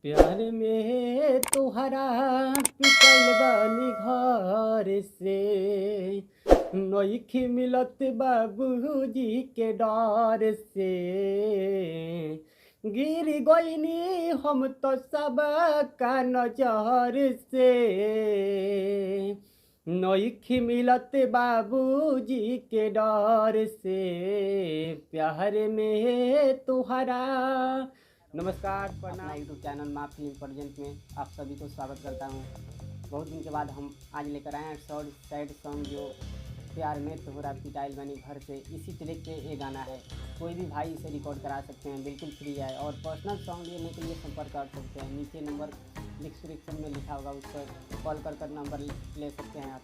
प्यार में तोहरा पिटल बानी घर से नइखे मिलत बाबूजी के डर से गिर गईनी हम तो सब का नजर से नइखे मिलत बाबूजी के डर से प्यार में तोहरा। नमस्कार, अपना यूट्यूब चैनल माँ फिल्म प्रेजेंट में आप सभी को स्वागत करता हूँ। बहुत दिन के बाद हम आज लेकर आए हैं शॉर्ट सैड सॉन्ग जो प्यार में तोहरा पिटाइल बनी घर से। इसी ट्रैक पे ये गाना है, कोई भी भाई इसे रिकॉर्ड करा सकते हैं, बिल्कुल फ्री है। और पर्सनल सॉन्ग लेने के लिए संपर्क कर सकते हैं, नीचे नंबर डिस्क्रिप्शन में लिखा होगा, उस पर कॉल कर नंबर ले सकते हैं आप।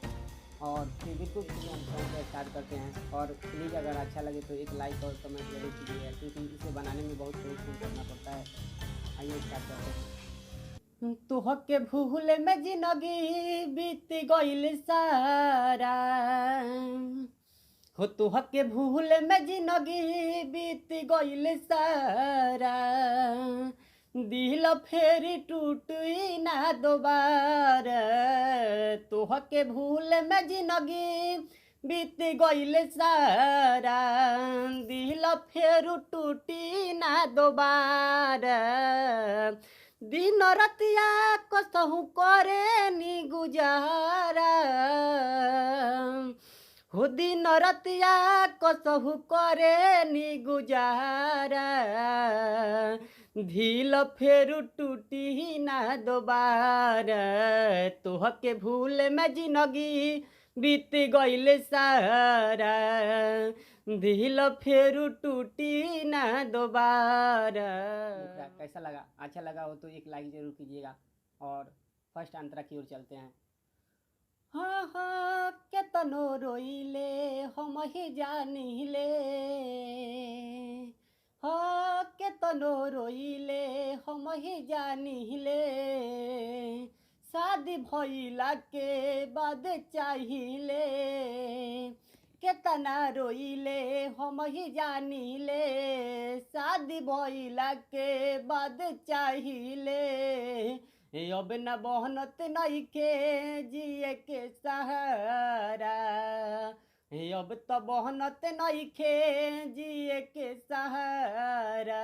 और फिर बिल्कुल हम सॉन्ग को स्टार्ट करते हैं। और प्लीज़ अगर अच्छा लगे तो एक लाइक और कमेंट जरूर कीजिएगा, क्योंकि इसे बनाने में बहुत परिश्रम करना पड़ता है। आइए स्टार्ट करते हैं। तुहके भूल में जिंदगी बीत गईल सारा हो, तुहके भूल में जिंदगी बीत गईल सारा, दिल फेर टूटी ना दोबारा। तुहके भूल में जिंदगी बीत गईल सारा, दिल फेर टूटी ना दोबारा। दिन रतिया कसहु करे नी गुजारा हो, दिन रतिया कसहु करे नी गुजारा, दिल फेर टूटी ना दोबारा। तोहके भूल में जिंदगी बीत गईल सारा, दिल फेर टूटी ना दोबारा। कैसा लगा? अच्छा लगा हो तो एक लाइक जरूर कीजिएगा। और फर्स्ट अंतरा की ओर चलते हैं। हाँ हाँ केतनो रोइले हम ही जानिले, हाँ केतनो रोइले हम ही जानिले, शादी भइला के बाद चाहिए। केतना रोइले हम ही जानिले, शादी भइला के बाद चाहिए। अब न बहनत नइखे जिए के सहारा, अब तो बहनत नइखे जिए के सहारा,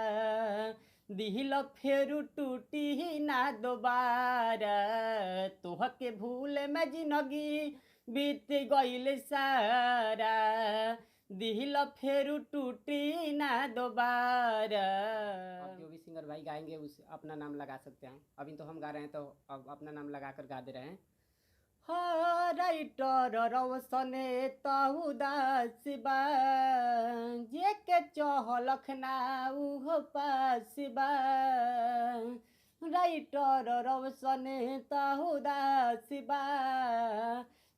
दिल फेर टूटी ना दोबारा। तोहके भूल में जिंदगी बीत गईल सारा, दिल फेर टूटी ना दोबारा। अब जो भी सिंगर भाई गाएंगे उस अपना नाम लगा सकते हैं। अभी तो हम गा रहे हैं तो अब अपना नाम लगा कर गा दे रहे हैं। हाँ राइटर रवसने तहुदास बा, जे के चहलख ना उहो पास बा। राइटर रवसने तहुदास बा,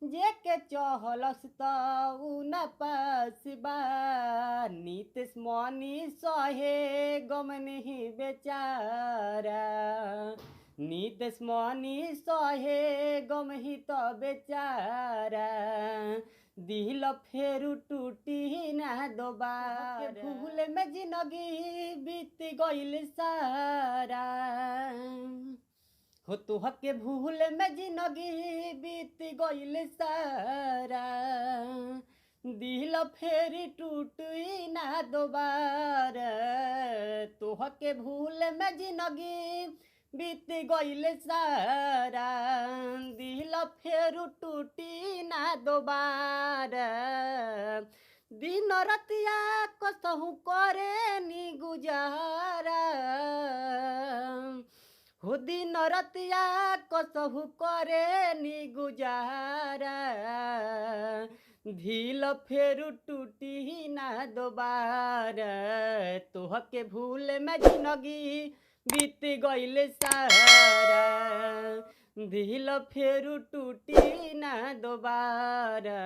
जे के चहलस उ न पास बा। नीतीश मनी सहे गम नहीं बेचारा, नीतीश मनी सहे गम ही तो बेचारा, दिल फेर टूटी ना दोबारा। भूल में जिंदगी बीत गईल सारा हो, तुहके भूल में जिंदगी बीत गईल सारा, दिल फेर टूटी ना दोबारा। तुहके भूल में जिंदगी बीत गईल सारा, दिल फेर टूटी ना दोबारा। दिन रतिया कसहु करे नी गुजारा हो, दिन रतिया कसहु करे नी गुजारा, दिल फेर टूटी ना दोबारा। तोहके भूल में जिंदगी बीत गईल सारा, दिल फेर टूटी ना दोबारा।